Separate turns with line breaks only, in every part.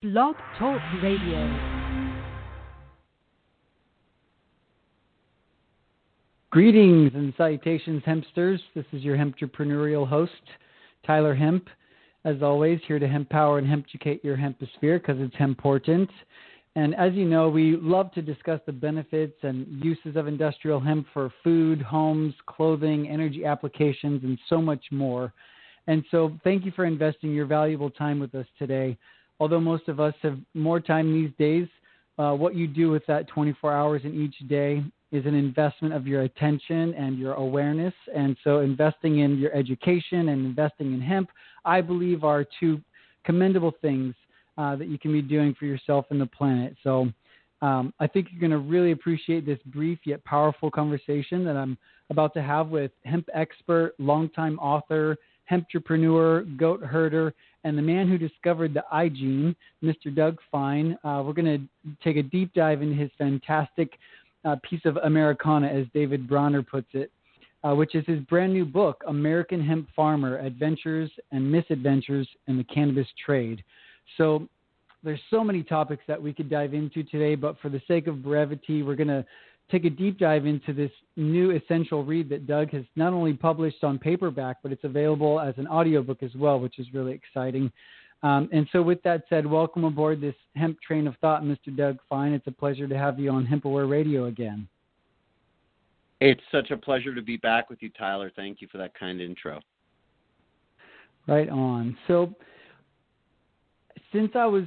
Blog Talk Radio.
Greetings and salutations, hempsters. This is your hempreneurial host, Tyler Hemp. As always, here to empower and hemp-educate your hemposphere because it's hemportant. And as you know, we love to discuss the benefits and uses of industrial hemp for food, homes, clothing, energy applications, and so much more. And so thank you for investing your valuable time with us today. Although most of us have more time these days, what you do with that 24 hours in each day is an investment of your attention and your awareness. And so investing in your education and investing in hemp, I believe, are two commendable things that you can be doing for yourself and the planet. So I think you're going to really appreciate this brief yet powerful conversation that I'm about to have with hemp expert, longtime author, hemprepreneur, goat herder, and the man who discovered the iGene, Mr. Doug Fine. We're going to take a deep dive into his fantastic piece of Americana, as David Bronner puts it, which is his brand new book, American Hemp Farmer Adventures and Misadventures in the Cannabis Trade. So there's so many topics that we could dive into today, but for the sake of brevity, we're going to take a deep dive into this new essential read that Doug has not only published on paperback, but it's available as an audiobook as well, which is really exciting. And so with that said, welcome aboard this hemp train of thought, Mr. Doug Fine. It's a pleasure to have you on HempAware Radio again.
It's such a pleasure to be back with you, Tyler. Thank you for that kind intro.
Right on. So since I was,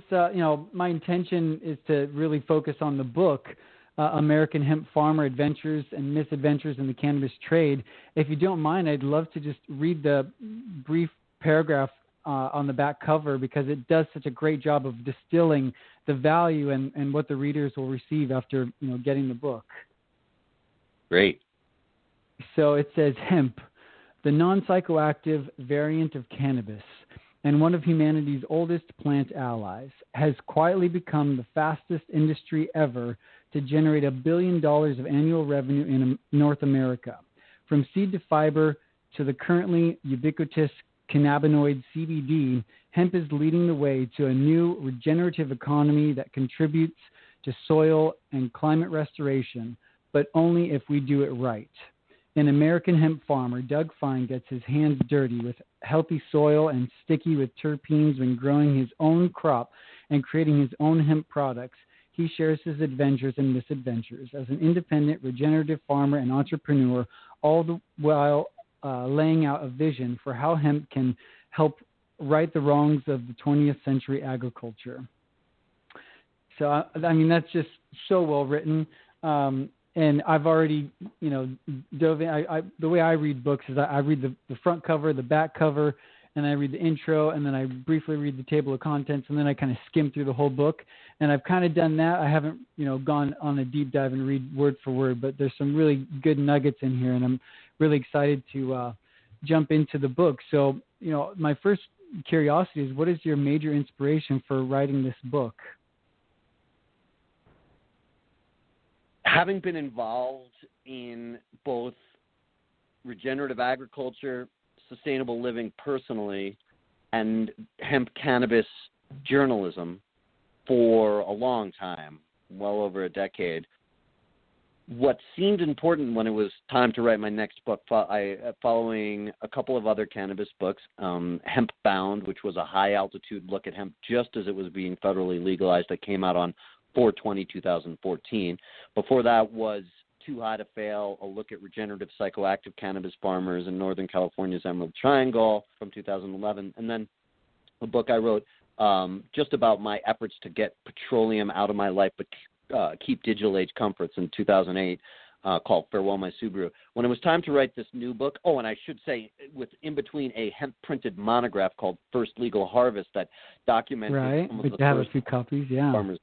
my intention is to really focus on the book, American Hemp Farmer Adventures and Misadventures in the Cannabis Trade. If you don't mind, I'd love to just read the brief paragraph on the back cover because it does such a great job of distilling the value and what the readers will receive after getting the book.
Great.
So it says hemp, the non-psychoactive variant of cannabis and one of humanity's oldest plant allies, has quietly become the fastest industry ever to generate $1 billion of annual revenue in North America. From seed to fiber to the currently ubiquitous cannabinoid CBD, hemp is leading the way to a new regenerative economy that contributes to soil and climate restoration, but only if we do it right. An American hemp farmer, Doug Fine, gets his hands dirty with healthy soil and sticky with terpenes when growing his own crop and creating his own hemp products. He shares his adventures and misadventures as an independent regenerative farmer and entrepreneur, all the while laying out a vision for how hemp can help right the wrongs of the 20th century agriculture. So, that's just so well written. And I've already, dove in. The way I read books is I read the front cover, the back cover, and I read the intro, and then I briefly read the table of contents, and then I kind of skim through the whole book. And I've kind of done that. I haven't, gone on a deep dive and read word for word, but there's some really good nuggets in here, and I'm really excited to jump into the book. So, my first curiosity is, what is your major inspiration for writing this book?
Having been involved in both regenerative agriculture, sustainable living personally, and hemp cannabis journalism for a long time, well over a decade, what seemed important when it was time to write my next book, following a couple of other cannabis books, Hemp Bound, which was a high-altitude look at hemp just as it was being federally legalized, that came out on 4/20/2014. Before that was Too High to Fail, a look at regenerative psychoactive cannabis farmers in Northern California's Emerald Triangle from 2011. And then a book I wrote just about my efforts to get petroleum out of my life but keep digital age comforts in 2008 called Farewell My Subaru. When it was time to write this new book, and I should say, with in between a hemp-printed monograph called First Legal Harvest that documented some of the
have
first
a few copies, yeah.
farmers.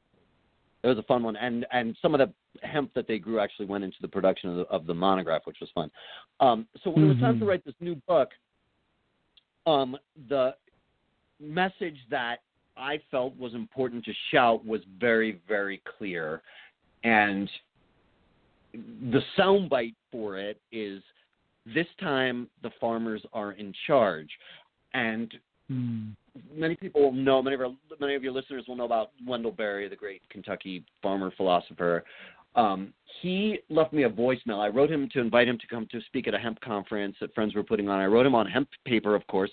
It was a fun one, and some of the hemp that they grew actually went into the production of the monograph, which was fun. So when it was time to write this new book, the message that I felt was important to shout was very, very clear, and the soundbite for it is, this time the farmers are in charge. And many people will know, many of your listeners will know about Wendell Berry, the great Kentucky farmer philosopher. He left me a voicemail. I wrote him to invite him to come to speak at a hemp conference that friends were putting on. I wrote him on hemp paper, of course,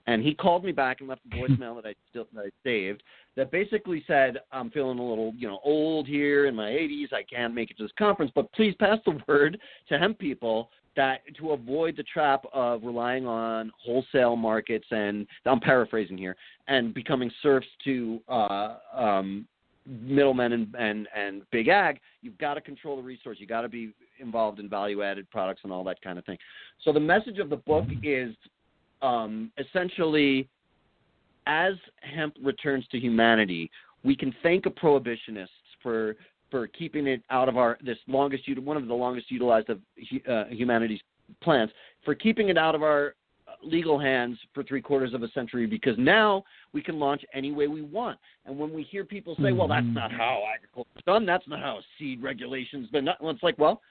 and he called me back and left a voicemail that I saved that basically said, I'm feeling a little, old here in my 80s. I can't make it to this conference, but please pass the word to hemp people that to avoid the trap of relying on wholesale markets, and I'm paraphrasing here, and becoming serfs to middlemen and big ag. You've got to control the resource. You got to be involved in value-added products and all that kind of thing. So the message of the book is essentially, as hemp returns to humanity, we can thank a prohibitionists for keeping it out of one of the longest utilized of humanity's plants, for keeping it out of our legal hands for 3/4 of a century, because now we can launch any way we want. And when we hear people say, well, that's not how agriculture's done, that's not how seed regulation's been done, it's like, well,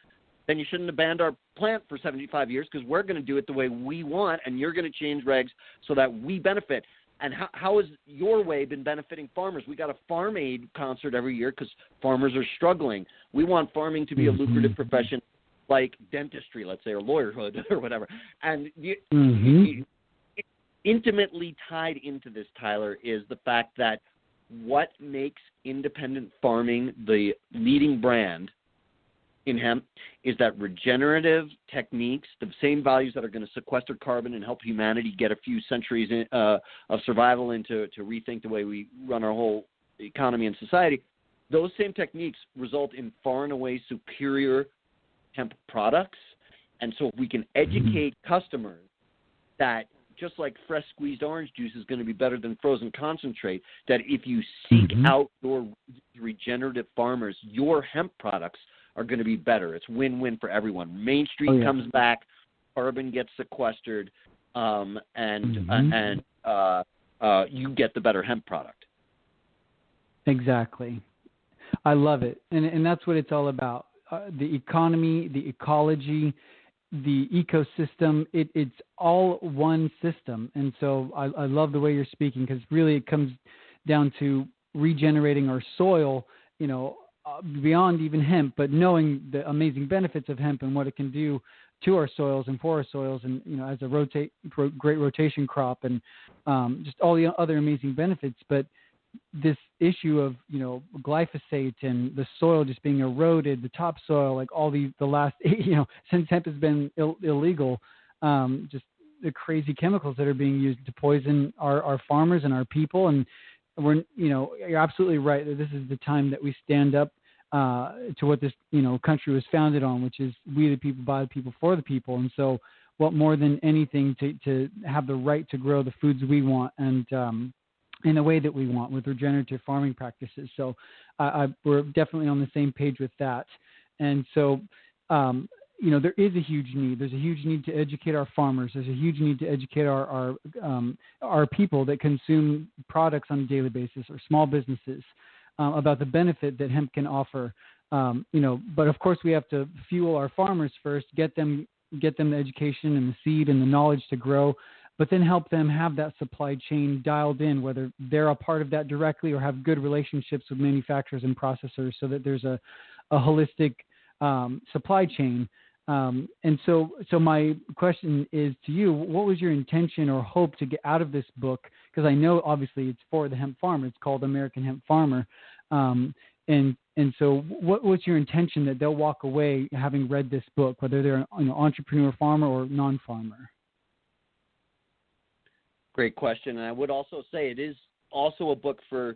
then you shouldn't have banned our plant for 75 years, because we're going to do it the way we want, and you're going to change regs so that we benefit. And how has your way been benefiting farmers? We got a Farm Aid concert every year because farmers are struggling. We want farming to be a lucrative profession like dentistry, let's say, or lawyerhood or whatever. And intimately tied into this, Tyler, is the fact that what makes independent farming the leading brand in hemp is that regenerative techniques, the same values that are going to sequester carbon and help humanity get a few centuries of survival into to rethink the way we run our whole economy and society, those same techniques result in far and away superior hemp products. And so if we can educate customers that just like fresh squeezed orange juice is going to be better than frozen concentrate, that if you seek out your regenerative farmers, your hemp products are going to be better. It's win-win for everyone. Main Street comes back, carbon gets sequestered, and you get the better hemp product.
Exactly. I love it. And that's what it's all about. The economy, the ecology, the ecosystem, it's all one system. And so I love the way you're speaking, because really it comes down to regenerating our soil, beyond even hemp, but knowing the amazing benefits of hemp and what it can do to our soils and for our soils, and as a great rotation crop, and just all the other amazing benefits. But this issue of glyphosate and the soil just being eroded, the topsoil, like all the last since hemp has been illegal, just the crazy chemicals that are being used to poison our farmers and our people. And you're absolutely right that this is the time that we stand up to what this country was founded on, which is we the people, by the people, for the people. And so what more than anything to have the right to grow the foods we want, and in the way that we want, with regenerative farming practices. So we're definitely on the same page with that. And so there is a huge need. There's a huge need to educate our farmers. There's a huge need to educate our people that consume products on a daily basis, or small businesses, about the benefit that hemp can offer. But of course we have to fuel our farmers first, get them the education and the seed and the knowledge to grow, but then help them have that supply chain dialed in, whether they're a part of that directly or have good relationships with manufacturers and processors, so that there's a holistic supply chain. And so my question is to you: what was your intention or hope to get out of this book? Because I know obviously it's for the hemp farmer. It's called American Hemp Farmer. And so what's your intention that they'll walk away having read this book, whether they're an entrepreneur, farmer, or non-farmer?
Great question. And I would also say it is also a book for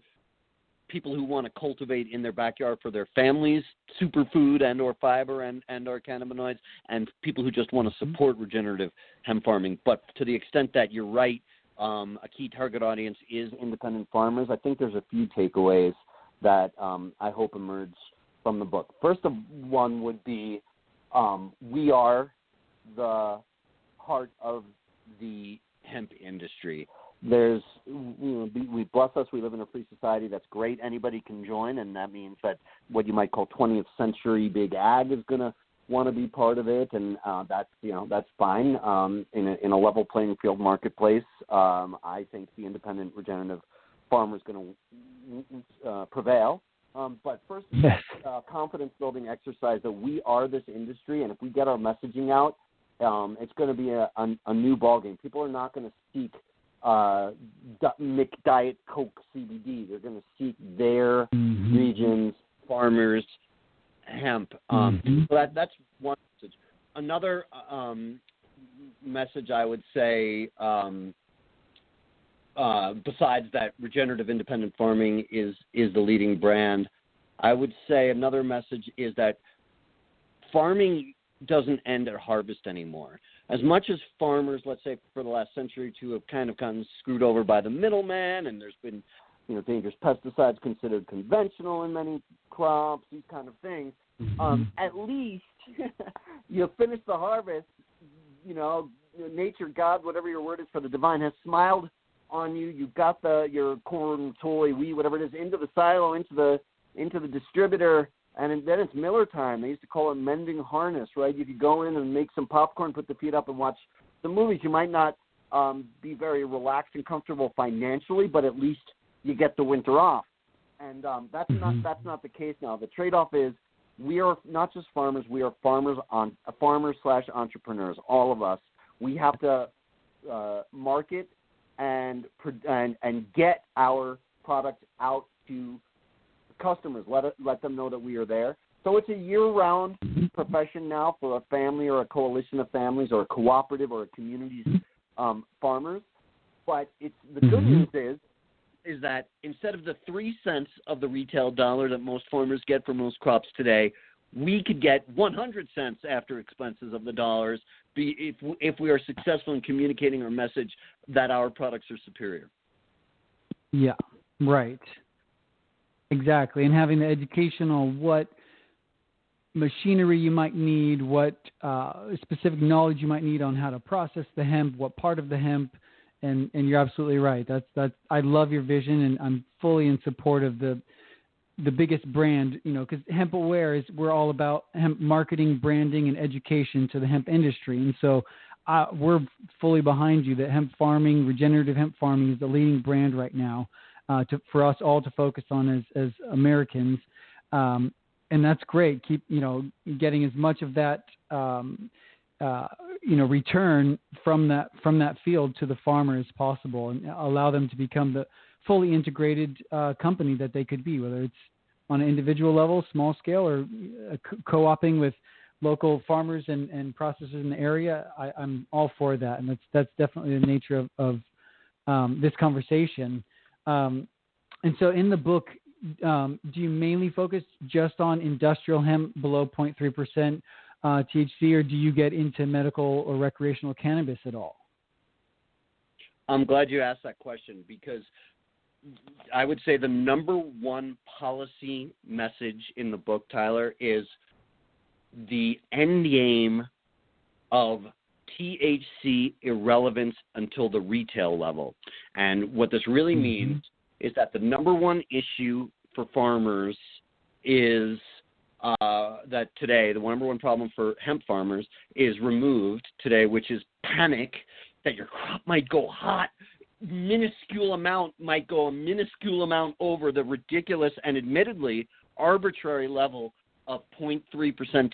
people who want to cultivate in their backyard for their families superfood and or fiber and or cannabinoids, and people who just want to support regenerative hemp farming. But to the extent that you're right, a key target audience is independent farmers. I think there's a few takeaways that I hope emerge from the book. First of one would be we are the heart of the hemp industry. There's, we bless us. We live in a free society. That's great. Anybody can join, and that means that what you might call 20th century big ag is going to want to be part of it, and that's fine. In a level playing field marketplace, I think the independent regenerative farmer is going to prevail. But first,
yes.
Confidence building exercise that we are this industry, and if we get our messaging out, it's going to be a new ballgame. People are not going to seek Diet Coke CBD. They're going to seek their region's farmers hemp. So that's one message. Another message I would say, besides that regenerative independent farming is the leading brand, I would say another message is that farming doesn't end at harvest anymore. As much as farmers, let's say for the last century or two, have kind of gotten screwed over by the middleman, and there's been dangerous pesticides considered conventional in many crops, these kind of things. At least you finish the harvest, nature, God, whatever your word is for the divine, has smiled on you. You've got your corn, toy, wheat, whatever it is, into the silo, into the distributor, and then it's Miller time. They used to call it mending harness, right? You could go in and make some popcorn, put the feet up, and watch the movies. You might not be very relaxed and comfortable financially, but at least you get the winter off. And that's not the case now. The trade-off is we are not just farmers. We are farmers/entrepreneurs, all of us. We have to market and get our product out to customers. Let them know that we are there. So it's a year-round profession now for a family or a coalition of families or a cooperative or a community's farmers. But the good news is that instead of the 3 cents of the retail dollar that most farmers get for most crops today, we could get 100 cents after expenses of the dollars if we are successful in communicating our message that our products are superior.
Yeah, right. Exactly. And having the educational what machinery you might need, what specific knowledge you might need on how to process the hemp, what part of the hemp, and you're absolutely right. That's I love your vision, and I'm fully in support of the biggest brand, because HempAware we're all about hemp marketing, branding, and education to the hemp industry. And so we're fully behind you that hemp farming, regenerative hemp farming is the leading brand right now for us all to focus on as Americans. And that's great. Keep, getting as much of that, return from that field to the farmer as possible, and allow them to become the fully integrated company that they could be, whether it's on an individual level, small scale, or co-oping with local farmers and processors in the area. I'm all for that, and that's definitely the nature of this conversation. And so in the book, do you mainly focus just on industrial hemp below 0.3% THC, or do you get into medical or recreational cannabis at all?
I'm glad you asked that question, because I would say the number one policy message in the book, Tyler, is the end game of THC irrelevance until the retail level. And what this really means is that the number one issue for farmers is that today, the number one problem for hemp farmers is removed today, which is panic that your crop might go hot. Minuscule amount might go a minuscule amount over the ridiculous and admittedly arbitrary level of 0.3%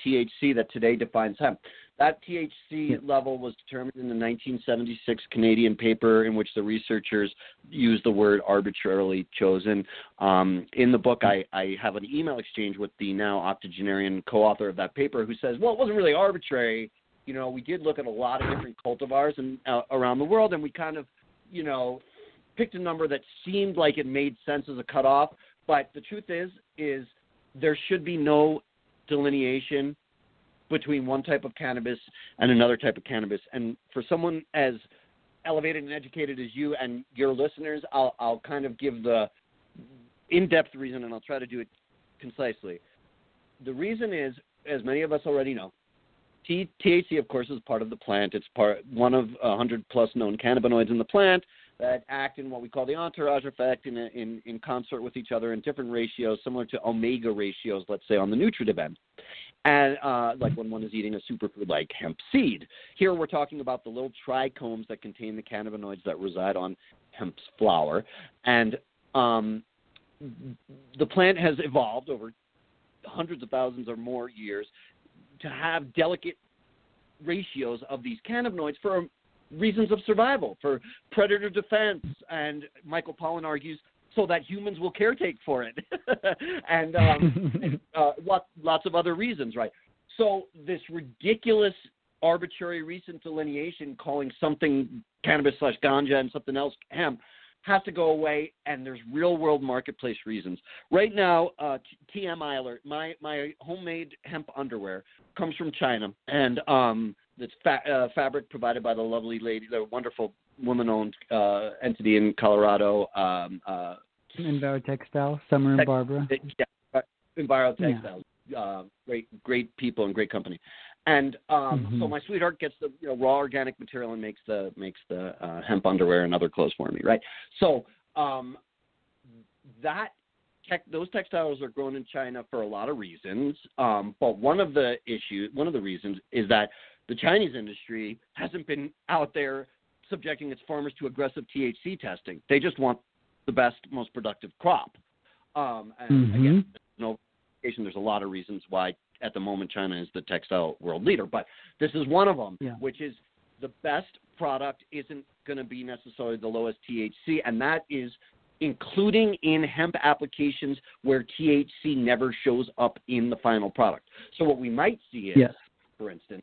THC that today defines hemp. That THC level was determined in the 1976 Canadian paper in which the researchers used the word arbitrarily chosen. In the book, I have an email exchange with the now octogenarian co-author of that paper who says, well, it wasn't really arbitrary. We did look at a lot of different cultivars around the world, and we kind of, picked a number that seemed like it made sense as a cutoff. But the truth is there should be no delineation between one type of cannabis and another type of cannabis. And for someone as elevated and educated as you and your listeners, I'll kind of give the in-depth reason, and I'll try to do it concisely. The reason is, as many of us already know, THC, of course, is part of the plant. It's one of 100-plus known cannabinoids in the plant that act in what we call the entourage effect in concert with each other in different ratios, similar to omega ratios, let's say, on the nutritive end. and like when one is eating a superfood like hemp seed. Here we're talking about the little trichomes that contain the cannabinoids that reside on hemp's flower. And the plant has evolved over hundreds of thousands or more years to have delicate ratios of these cannabinoids for reasons of survival, for predator defense, and Michael Pollan argues so that humans will caretake for it, and lots of other reasons, right? So this ridiculous, arbitrary recent delineation calling something cannabis/ganja and something else hemp has to go away, and there's real-world marketplace reasons. Right now, TMI alert, my homemade hemp underwear comes from China, and it's fabric provided by the lovely lady, the wonderful woman-owned entity in Colorado.
Enviro Textile, Summer and Barbara.
Yeah, Enviro Textile. Yeah. Great people and great company. And so my sweetheart gets the raw organic material and makes the hemp underwear and other clothes for me, right? So those textiles are grown in China for a lot of reasons, but one of the reasons is that the Chinese industry hasn't been out there subjecting its farmers to aggressive THC testing. They just want the best, most productive crop. And again, there's a lot of reasons why at the moment China is the textile world leader, but this is one of them, which is the best product isn't going to be necessarily the lowest THC, and that is including in hemp applications where THC never shows up in the final product. So what we might see is, for instance,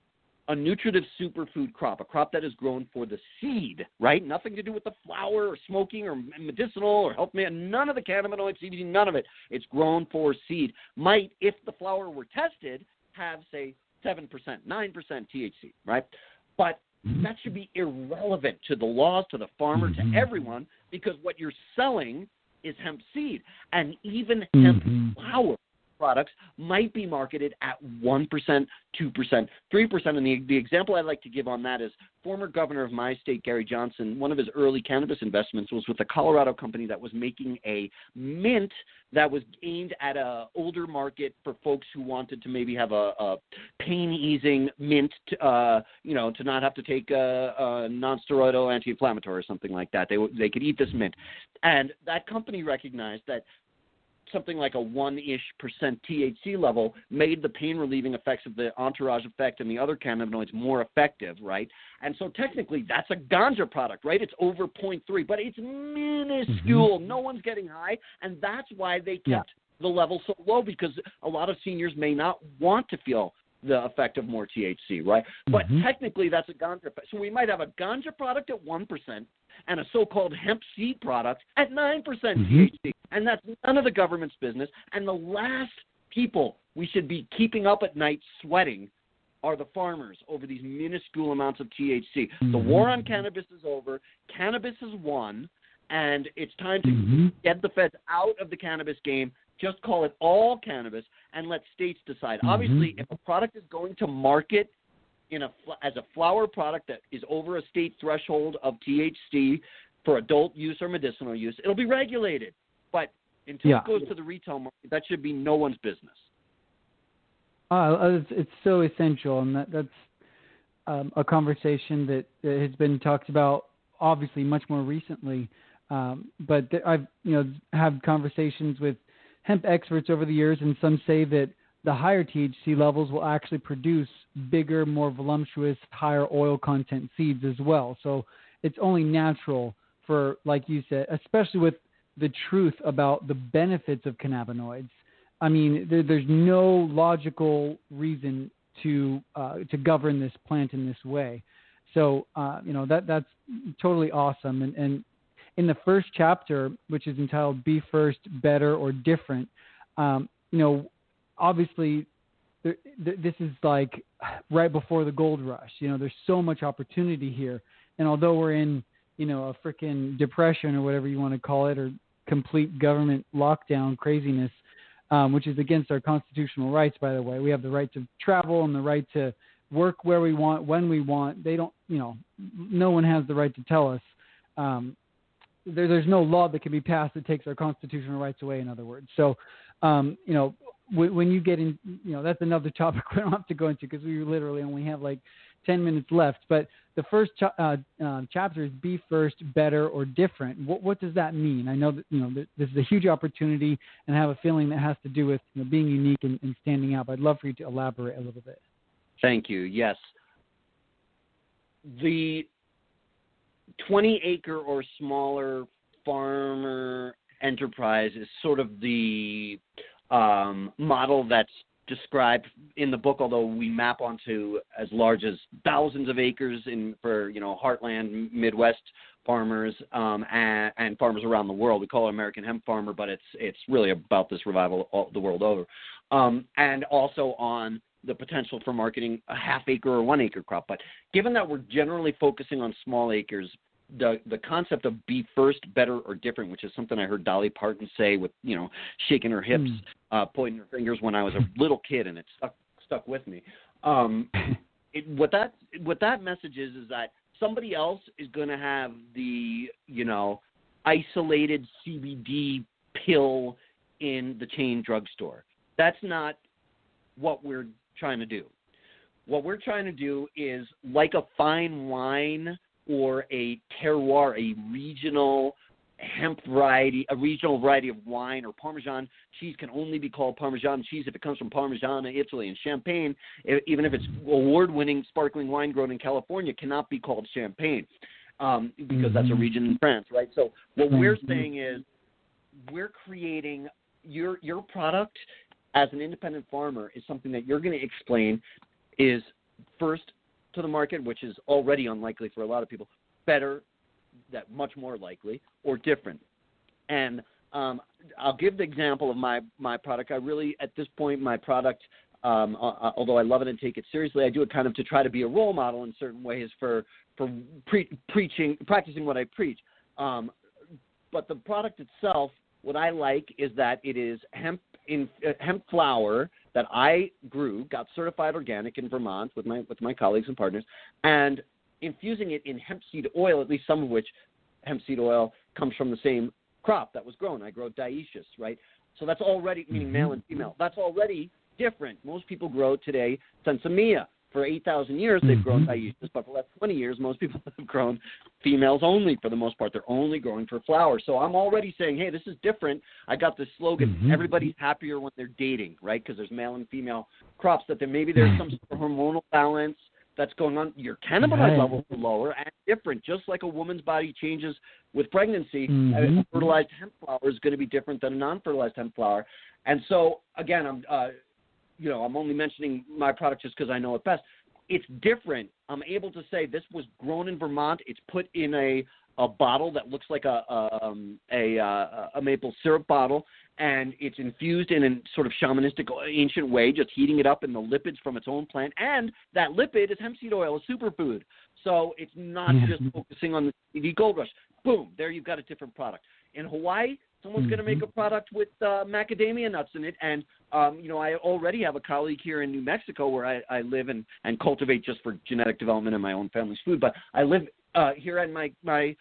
a nutritive superfood crop, a crop that is grown for the seed, right? Nothing to do with the flower or smoking or medicinal or health, none of the cannabinoids, CBD, none of it. It's grown for seed. Might, if the flower were tested, have, say, 7%, 9% THC, right? But that should be irrelevant to the laws, to the farmer, to everyone, because what you're selling is hemp seed. And even hemp flower products might be marketed at 1%, 2%, 3%. And the example I'd like to give on that is former governor of my state, Gary Johnson, one of his early cannabis investments was with a Colorado company that was making a mint that was aimed at a older market for folks who wanted to maybe have a pain-easing mint, to not have to take a non-steroidal anti-inflammatory or something like that. They could eat this mint. And that company recognized that something like a 1-ish% THC level made the pain-relieving effects of the entourage effect and the other cannabinoids more effective, right? And so technically that's a ganja product, right? It's over 0.3, but it's minuscule. No one's getting high, and that's why they kept the level so low, because a lot of seniors may not want to feel the effect of more THC, right? But technically that's a ganja. So we might have a ganja product at 1% and a so-called hemp seed product at 9% THC. And that's none of the government's business. And the last people we should be keeping up at night sweating are the farmers over these minuscule amounts of THC. The war on cannabis is over. Cannabis has won, and it's time to get the feds out of the cannabis game. Just call it all cannabis and let states decide. Obviously, if a product is going to market as a flower product that is over a state threshold of THC for adult use or medicinal use, it'll be regulated. But until it goes to the retail market, that should be no one's business.
It's so essential, and that's a conversation that has been talked about, obviously, much more recently. But I've had conversations with hemp experts over the years, and some say that the higher THC levels will actually produce bigger, more voluptuous, higher oil content seeds as well. So it's only natural for, like you said, especially with the truth about the benefits of cannabinoids. I mean, there's no logical reason to govern this plant in this way. So, that's totally awesome. And in the first chapter, which is entitled Be First, Better, or Different, obviously this is like right before the gold rush. There's so much opportunity here. And although we're in, a freaking depression or whatever you want to call it, or complete government lockdown craziness, which is against our constitutional rights, by the way. We have the right to travel and the right to work where we want, when we want. They don't, no one has the right to tell us. There's no law that can be passed that takes our constitutional rights away, in other words. So, when you get in, that's another topic we don't have to go into because we literally only have like 10 minutes left. But the first chapter is Be First, Better, or Different. What does that mean? I know that, this is a huge opportunity, and I have a feeling that has to do with being unique and standing out. But I'd love for you to elaborate a little bit.
Thank you. Yes. The 20-acre or smaller farmer enterprise is sort of the model that's described in the book, although we map onto as large as thousands of acres for heartland Midwest farmers and farmers around the world. We call it American Hemp Farmer, but it's really about this revival all the world over, and also on the potential for marketing a half-acre or 1-acre crop. But given that we're generally focusing on small acres, the concept of Be First, Better, or Different, which is something I heard Dolly Parton say with, shaking her hips, pointing her fingers when I was a little kid, and it stuck with me. What that message is that somebody else is going to have the, isolated CBD pill in the chain drugstore. That's not what we're trying to do. What we're trying to do is, like a fine wine or a terroir, a regional hemp variety, a regional variety of wine, or Parmesan cheese can only be called Parmesan cheese if it comes from Parmigiana, Italy. And Champagne, even if it's award-winning sparkling wine grown in California, cannot be called Champagne because that's a region in France, right? So what we're saying is we're creating your product as an independent farmer is something that you're going to explain is first to the market, which is already unlikely for a lot of people, better, that much more likely, or different. And I'll give the example of my product. I really, at this point, my product, although I love it and take it seriously, I do it kind of to try to be a role model in certain ways for practicing what I preach. But the product itself, what I like is that it is hemp flower that I grew, got certified organic in Vermont with my colleagues and partners, and infusing it in hemp seed oil, at least some of which hemp seed oil comes from the same crop that was grown. I grow dioecious, right? So that's already, meaning male and female, that's already different. Most people grow today Sensimilla. For 8,000 years, they've grown dioecious, but for the last 20 years, most people have grown females only for the most part. They're only growing for flower. So I'm already saying, hey, this is different. I got this slogan, everybody's happier when they're dating, right? Because there's male and female crops, that maybe there's some sort of hormonal balance that's going on. Your cannabinoid levels are lower and different. Just like a woman's body changes with pregnancy, a fertilized hemp flower is going to be different than a non-fertilized hemp flower. And so, again, I'm only mentioning my product just because I know it best. It's different. I'm able to say this was grown in Vermont. It's put in a bottle that looks like a maple syrup bottle, and it's infused in a sort of shamanistic, ancient way, just heating it up in the lipids from its own plant. And that lipid is hemp seed oil, a superfood. So it's not just focusing on the CBD Gold Rush. Boom, there you've got a different product. In Hawaii, someone's going to make a product with macadamia nuts in it. And, I already have a colleague here in New Mexico where I live and cultivate just for genetic development in my own family's food. But I live here, and my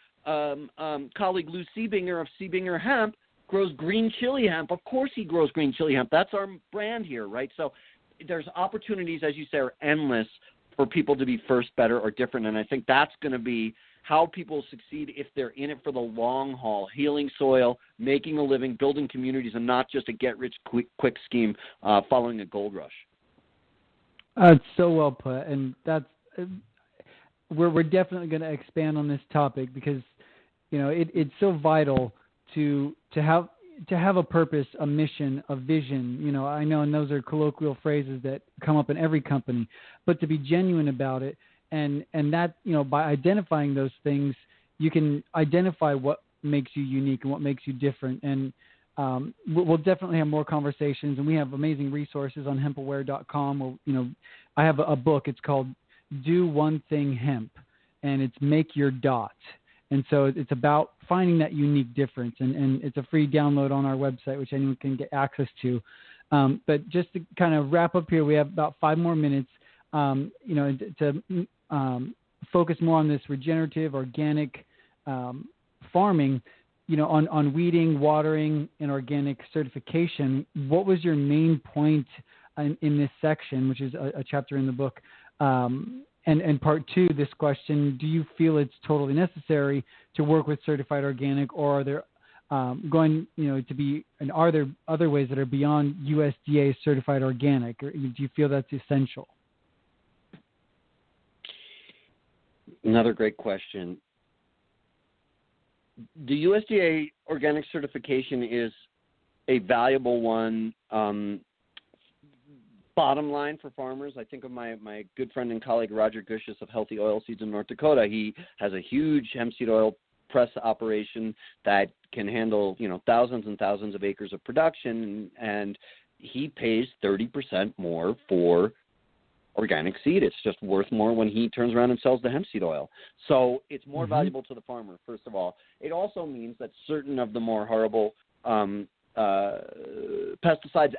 colleague Lou Siebinger of Siebinger Hemp grows green chili hemp. Of course he grows green chili hemp. That's our brand here, right? So there's opportunities, as you say, are endless for people to be first, better, or different. And I think that's going to be how people succeed if they're in it for the long haul, healing soil, making a living, building communities, and not just a get-rich-quick scheme following a gold rush.
It's so well put, and that's we're definitely going to expand on this topic because it's so vital to have a purpose, a mission, a vision. I know, and those are colloquial phrases that come up in every company, but to be genuine about it. And that, by identifying those things, you can identify what makes you unique and what makes you different. And we'll definitely have more conversations. And we have amazing resources on HempAware.com. Where, I have a book. It's called Do One Thing Hemp, and it's Make Your Dot. And so it's about finding that unique difference. And it's a free download on our website, which anyone can get access to. But just to kind of wrap up here, we have about 5 more minutes. To focus more on this regenerative, organic farming, on weeding, watering, and organic certification, what was your main point in this section, which is a chapter in the book? And part two, this question, do you feel it's totally necessary to work with certified organic, or are there are there other ways that are beyond USDA certified organic, or do you feel that's essential?
Another great question. The USDA organic certification is a valuable one. Bottom line for farmers, I think of my good friend and colleague Roger Gushis of Healthy Oilseeds in North Dakota. He has a huge hemp seed oil press operation that can handle thousands and thousands of acres of production, and he pays 30% more for organic seed. It's just worth more when he turns around and sells the hemp seed oil. So it's more valuable to the farmer, first of all. It also means that certain of the more horrible pesticides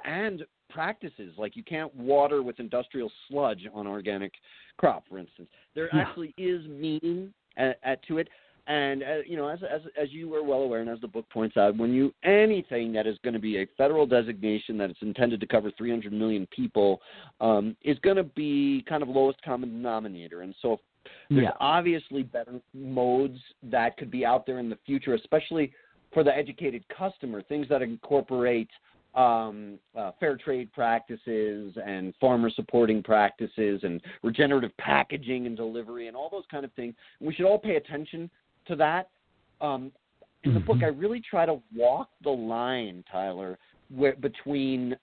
and practices, like you can't water with industrial sludge on organic crop, for instance. There actually is meaning to it. And as you are well aware, and as the book points out, anything that is going to be a federal designation that is intended to cover 300 million people is going to be kind of lowest common denominator. And so there's obviously better modes that could be out there in the future, especially for the educated customer, things that incorporate fair trade practices and farmer supporting practices and regenerative packaging and delivery and all those kind of things. And we should all pay attention to that. In the book, I really try to walk the line, Tyler, between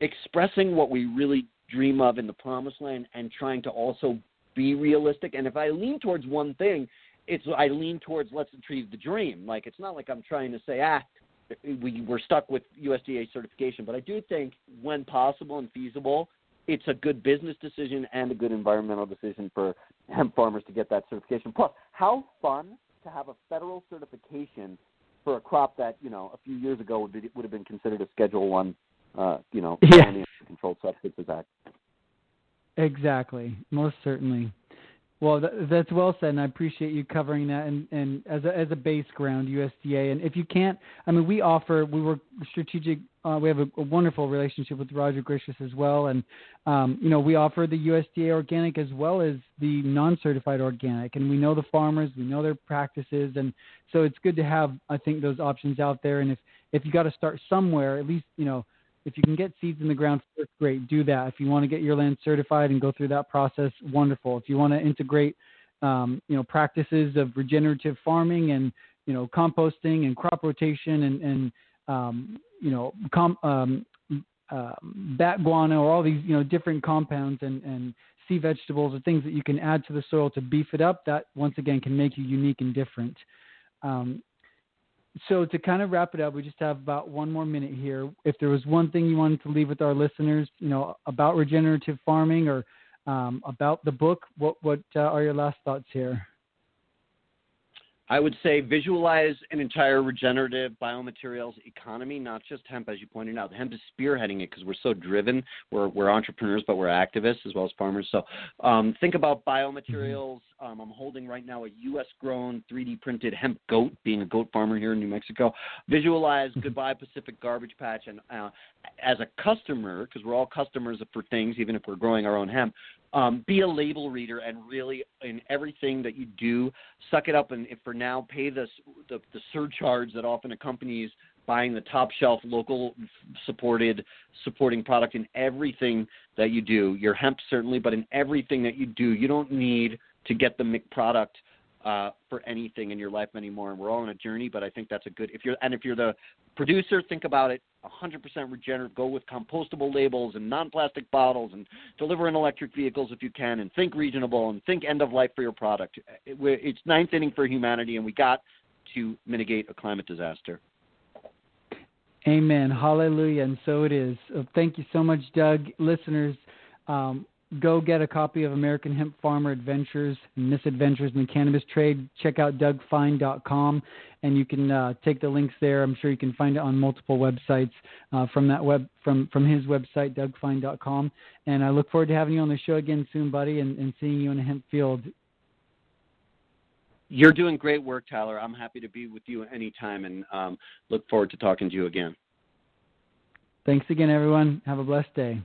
expressing what we really dream of in the promised land and trying to also be realistic. And if I lean towards one thing, I lean towards let's achieve the dream. Like, it's not like I'm trying to say, we're stuck with USDA certification. But I do think when possible and feasible, it's a good business decision and a good environmental decision for hemp farmers to get that certification. Plus, how fun to have a federal certification for a crop that, a few years ago would have been considered a Schedule I, Controlled Substances Act.
Exactly. Most certainly. Well, that's well said, and I appreciate you covering that. And as a base ground, USDA. And if you can't, we work strategic. We have a wonderful relationship with Roger Gricius as well, and we offer the USDA organic as well as the non-certified organic. And we know the farmers, we know their practices, and so it's good to have, I think, those options out there. And if you got to start somewhere, at least if you can get seeds in the ground first, great, do that. If you want to get your land certified and go through that process, wonderful. If you want to integrate, practices of regenerative farming and, composting and crop rotation and bat guano or all these, different compounds and sea vegetables or things that you can add to the soil to beef it up, that once again can make you unique and different. So to kind of wrap it up, we just have about one more minute here. If there was one thing you wanted to leave with our listeners, about regenerative farming or about the book, what are your last thoughts here?
I would say visualize an entire regenerative biomaterials economy, not just hemp, as you pointed out. Hemp is spearheading it because we're so driven. We're entrepreneurs, but we're activists as well as farmers. So think about biomaterials. I'm holding right now a U.S.-grown 3D printed hemp goat, being a goat farmer here in New Mexico. Visualize Goodbye Pacific Garbage Patch. And as a customer, because we're all customers for things, even if we're growing our own hemp, be a label reader and really, in everything that you do, suck it up and, if for now, pay the surcharge that often accompanies buying the top shelf local supporting product in everything that you do. Your hemp certainly, but in everything that you do, you don't need to get the MIC product for anything in your life anymore. And we're all on a journey, but I think that's a good. If you're the producer, think about it. 100% regenerative. Go with compostable labels and non-plastic bottles, and deliver in electric vehicles if you can. And think regional, and think end of life for your product. It's ninth inning for humanity, and we got to mitigate a climate disaster.
Amen. Hallelujah. And so it is. Thank you so much, Doug. Listeners, go get a copy of American Hemp Farmer Adventures Misadventures in the Cannabis Trade. Check out DougFine.com, and you can take the links there. I'm sure you can find it on multiple websites from his website, DougFine.com. And I look forward to having you on the show again soon, buddy, and seeing you in a hemp field.
You're doing great work, Tyler. I'm happy to be with you anytime, and look forward to talking to you again.
Thanks again, everyone. Have a blessed day.